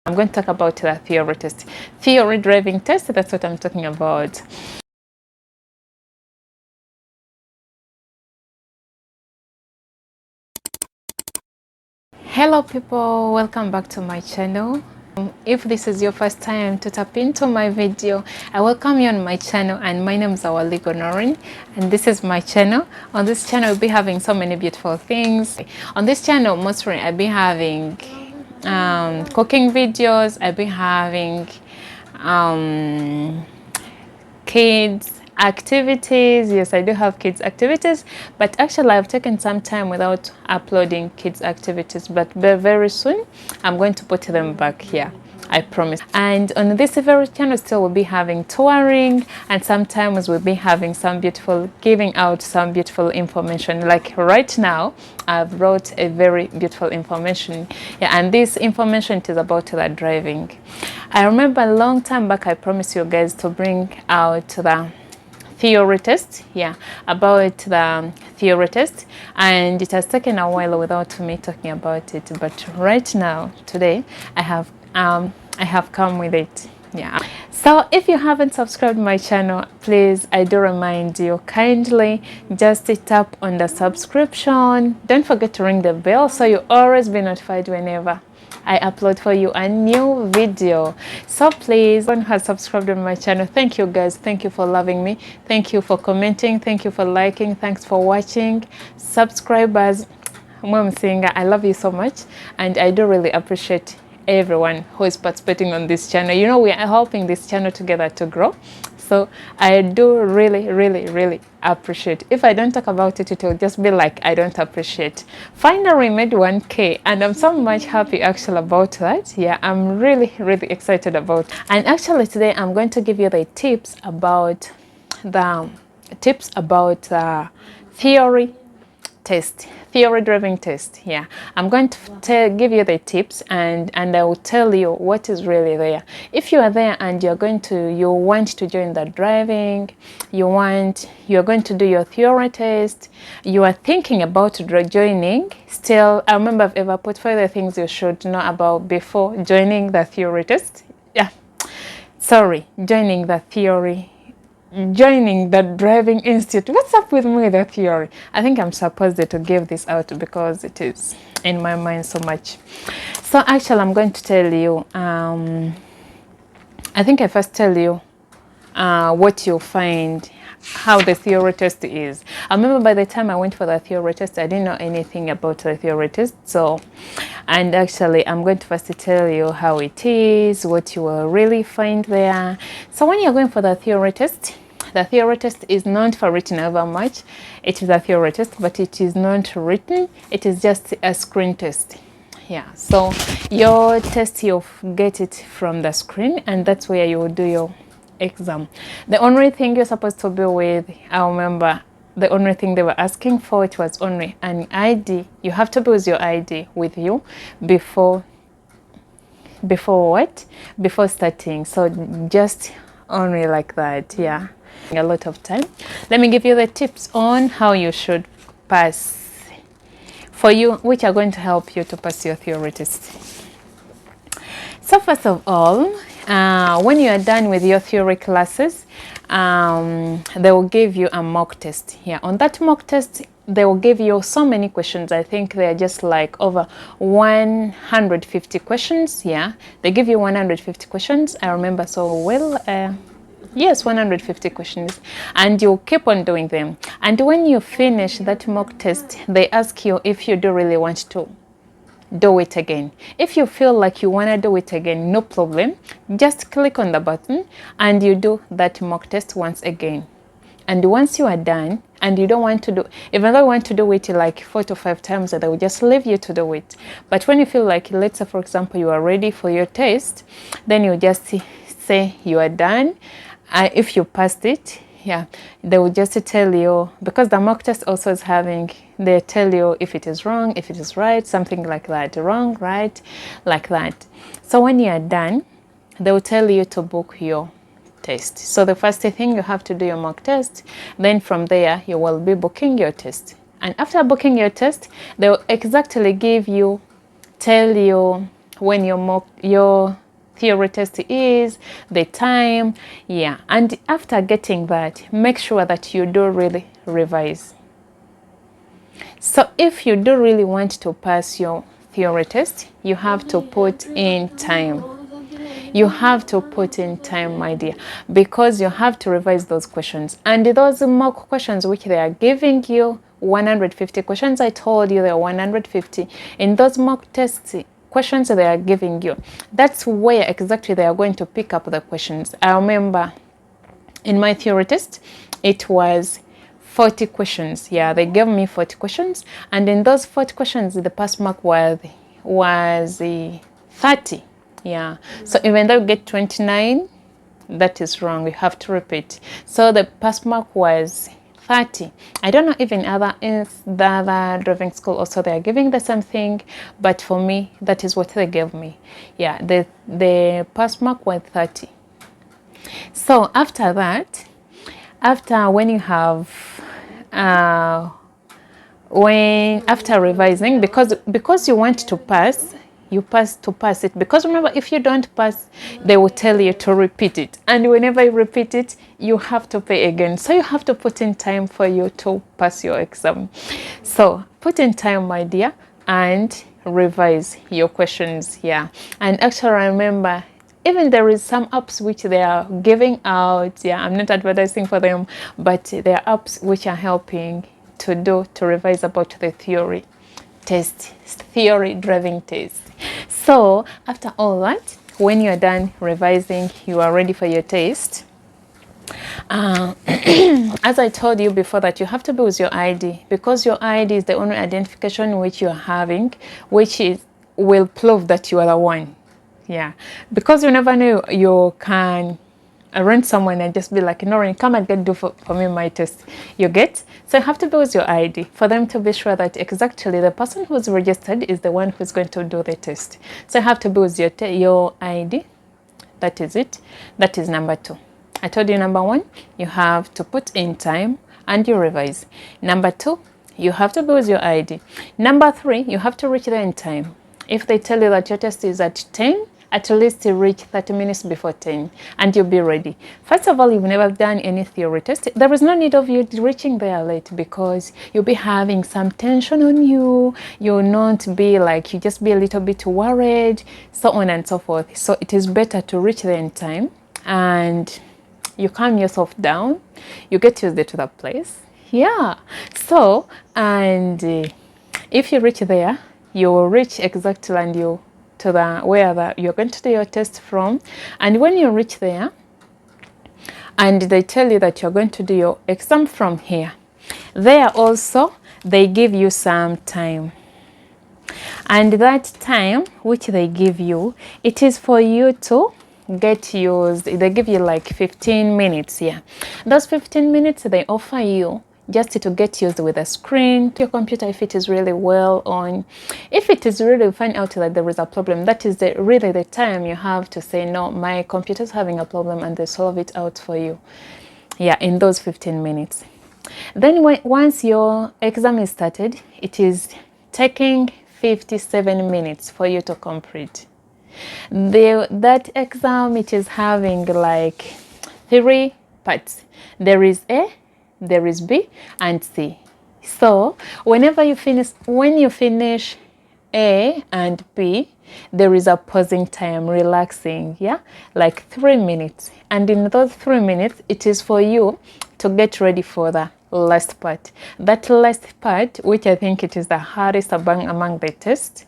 I'm going to talk about the theory test. Theory driving test, that's what I'm talking about. Hello people, welcome back to my channel. If this is your first time to tap into my video, I welcome you on my channel, and my name is Norin, and this is my channel. On this channel we'll be having so many beautiful things. On this channel mostly I'll be having cooking videos, I'll be having kids activities. Yes, I do have kids activities, but actually I've taken some time without uploading kids activities, but very soon I'm going to put them back here, I promise. And on this very channel still we'll be having touring, and sometimes we'll be having some beautiful, giving out some beautiful information. Like right now I've brought a very beautiful information, yeah, and this information is about the driving. I remember a long time back I promised you guys to bring out the theory test, yeah, about the theory test, and it has taken a while without me talking about it, but right now today I have come with it, yeah. So if you haven't subscribed my channel, please, I do remind you kindly just tap on the subscription. Don't forget to ring the bell so you always be notified whenever I upload for you a new video. So please, everyone who has subscribed on my channel, thank you guys, thank you for loving me, thank you for commenting, thank you for liking, thanks for watching. Subscribers, Mom Singer, I love you so much, and I do really appreciate everyone who is participating on this channel. You know, we are helping this channel together to grow, so I do really appreciate. If I don't talk about it, it will just be like I don't appreciate. Finally made 1K, and I'm so much happy actually about that. Yeah, I'm really excited about. And actually today I'm going to give you the tips about the theory test, theory driving test. Yeah, I'm going to give you the tips, and I will tell you what is really there. If you are there and you want to join the driving, you are going to do your theory test, you are thinking about joining still, I remember I've ever put further things you should know about before joining the theory test. Yeah, sorry, joining the driving institute. What's up with me, the theory? I think I'm supposed to give this out because it is in my mind so much. So actually I'm going to tell you, I think I first tell you what you'll find, how the theory test is. I remember by the time I went for the theory test, I didn't know anything about the theory test. So, and actually I'm going to first tell you how it is, what you will really find there. So when you're going for the theory test is not for written over much. It is a theory test, but it is not written. It is just a screen test. Yeah, so your test, you get it from the screen, and that's where you will do your exam. The only thing you're supposed to be with, I remember the only thing they were asking for, it was only an ID. You have to be with your ID with you before what? Before starting. So just only like that, yeah. A lot of time. Let me give you the tips on how you should pass for you, which are going to help you to pass your theory test. So first of all, when you are done with your theory classes, they will give you a mock test. Yeah, on that mock test, they will give you so many questions. I think they are just like over 150 questions. Yeah, they give you 150 questions. I remember so well. Yes, 150 questions, and you keep on doing them. And when you finish that mock test, they ask you if you do really want to do it again. If you feel like you want to do it again, no problem. Just click on the button and you do that mock test once again. And once you are done and you don't want to do, even though you want to do it like 4 to 5 times, they will just leave you to do it. But when you feel like, let's say for example, you are ready for your test, then you just say you are done. If you passed it, yeah, they will just tell you, because the mock test also is having, they tell you if it is wrong, if it is right, something like that, wrong, right, like that. So when you are done, they will tell you to book your test. So the first thing, you have to do your mock test, then from there you will be booking your test. And after booking your test, they will exactly tell you when your theory test is, the time, yeah. And after getting that, make sure that you do really revise. So if you do really want to pass your theory test, you have to put in time. You have to put in time, my dear, because you have to revise those questions. And those mock questions which they are giving you, 150 questions, I told you there are 150. In those mock tests, questions they are giving you, that's where exactly they are going to pick up the questions. I remember in my theory test, it was 40 questions. Yeah, they gave me 40 questions. And in those 40 questions, the pass mark was 30. Yeah. So even though you get 29, that is wrong. You have to repeat. So the pass mark was 30. I don't know even the other driving school also they are giving the same thing, but for me that is what they gave me. Yeah, the pass mark was 30. So after that, when you have after revising, because you want to pass, you pass it, because remember, if you don't pass, they will tell you to repeat it, and whenever you repeat it, you have to pay again. So you have to put in time for you to pass your exam. So put in time, my dear, and revise your questions. Yeah. And actually, I remember, even there is some apps which they are giving out. Yeah, I'm not advertising for them, but there are apps which are helping to revise about the theory driving test. So after all that, when you're done revising, you are ready for your test. As I told you before, that you have to be with your ID, because your ID is the only identification which you are having, which will prove that you are the one. Yeah, because you never know, you can rent someone and just be like, Noreen, come and do for me my test. You get? So you have to be with your ID for them to be sure that exactly the person who's registered is the one who's going to do the test. So you have to be with your ID. That is it. That is number 2. I told you number 1, you have to put in time and you revise. Number 2, you have to be with your ID. Number 3, you have to reach there in time. If they tell you that your test is at 10, at least reach 30 minutes before 10 and you'll be ready. First of all, you've never done any theory test. There is no need of you reaching there late, because you'll be having some tension on you. You'll not be like, you just be a little bit worried, so on and so forth. So it is better to reach there in time, and you calm yourself down. You get used to the place. Yeah. So, and if you reach there, you will reach exactly and you to the where you're going to do your test from. And when you reach there and they tell you that you're going to do your exam from here, there also they give you some time, and that time which they give you, it is for you to get used. They give you like 15 minutes. Yeah, those 15 minutes they offer you just to get used with the screen to your computer, if it is really well on. If it is really, find out that there is a problem, that is really the time you have to say, no, my computer's having a problem, and they solve it out for you. Yeah, in those 15 minutes. Then once your exam is started, it is taking 57 minutes for you to complete. That exam, it is having like 3 parts. There is A, there is B, and C. So when you finish A and B, there is a pausing time, relaxing, yeah, like 3 minutes. And in those 3 minutes, it is for you to get ready for the last part. That last part, which I think it is the hardest among the tests,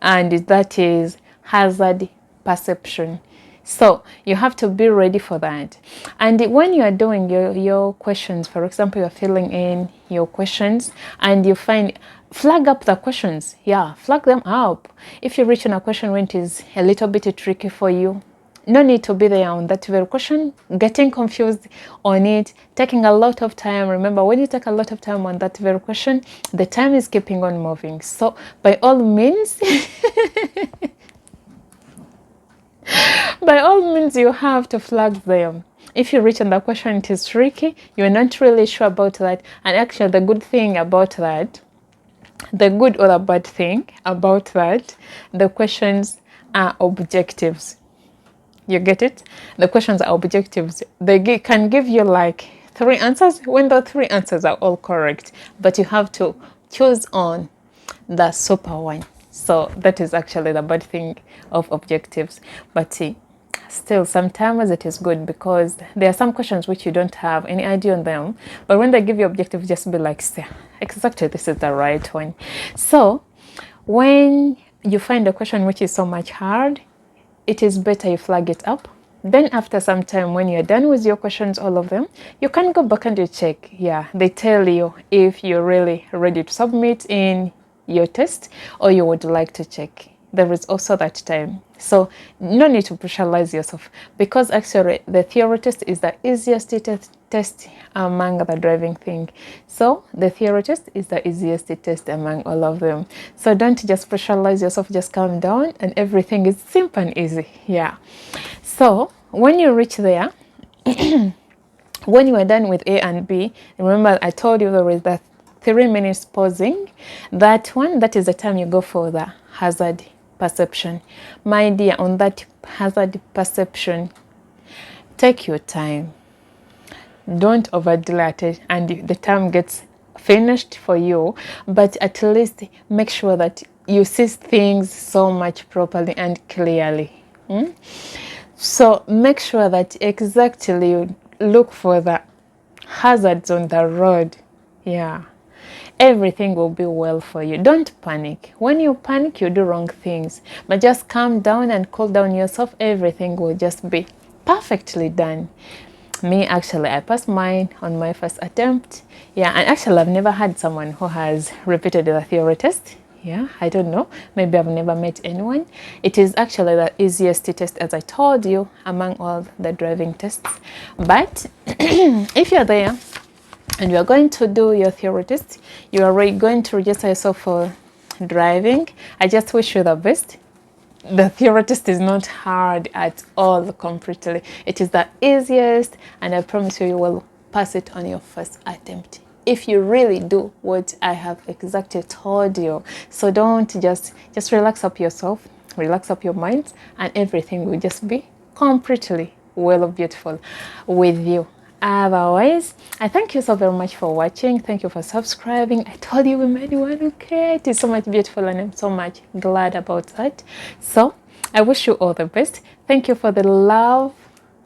and that is hazard perception. So you have to be ready for that. And when you are doing your questions, for example, you're filling in your questions and you flag up the questions. Yeah, flag them up. If you reach on a question when it is a little bit tricky for you, no need to be there on that very question, getting confused on it, taking a lot of time. Remember, when you take a lot of time on that very question, the time is keeping on moving. So by all means, by all means, you have to flag them. If you reach on the question, it is tricky, you're not really sure about that. And actually, the good thing about that, the good or the bad thing about that, the questions are objectives. You get it? The questions are objectives. They can give you like 3 answers when the 3 answers are all correct, but you have to choose on the super one. So that is actually the bad thing of objectives. But see, still sometimes it is good because there are some questions which you don't have any idea on them, but when they give you objective, just be like, exactly, this is the right one. So when you find a question which is so much hard, it is better you flag it up. Then after some time, when you're done with your questions, all of them, you can go back and you check. Yeah, they tell you if you're really ready to submit in your test or you would like to check. There is also that time. So no need to pressurize yourself, because actually the theory test is the easiest test among the driving thing. So the theory test is the easiest test among all of them. So don't just pressurize yourself, just calm down and everything is simple and easy. Yeah. So when you reach there, when you are done with A and B, remember I told you there is that 3 minutes pausing. That one, that is the time you go for the hazard perception. My dear, on that hazard perception, take your time. Don't overdo it and the time gets finished for you, but at least make sure that you see things so much properly and clearly. So make sure that exactly you look for the hazards on the road. Yeah, everything will be well for you. Don't panic. When you panic, you do wrong things, but just calm down and cool down yourself. Everything will just be perfectly done. Me, actually, I passed mine on my first attempt. Yeah, and actually I've never had someone who has repeated the theory test. Yeah, I don't know, maybe I've never met anyone. It is actually the easiest test, as I told you, among all the driving tests. But if you're there and you are going to do your theory test, you are already going to register yourself for driving, I just wish you the best. The theory test is not hard at all completely. It is the easiest, and I promise you, you will pass it on your first attempt if you really do what I have exactly told you. So don't just relax up yourself, relax up your mind, and everything will just be completely well beautiful with you. Otherwise, I thank you so very much for watching. Thank you for subscribing. I told you we made one, okay? It is so much beautiful and I'm so much glad about that. So I wish you all the best. Thank you for the love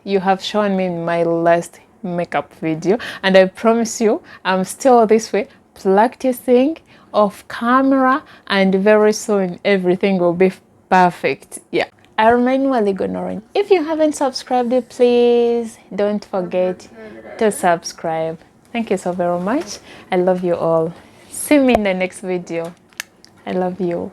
you have shown me in my last makeup video, and I promise you I'm still this way practicing off camera, and very soon everything will be perfect. Yeah, I remain Wally Gonorin. If you haven't subscribed, please don't forget to subscribe. Thank you so very much. I love you all. See me in the next video. I love you.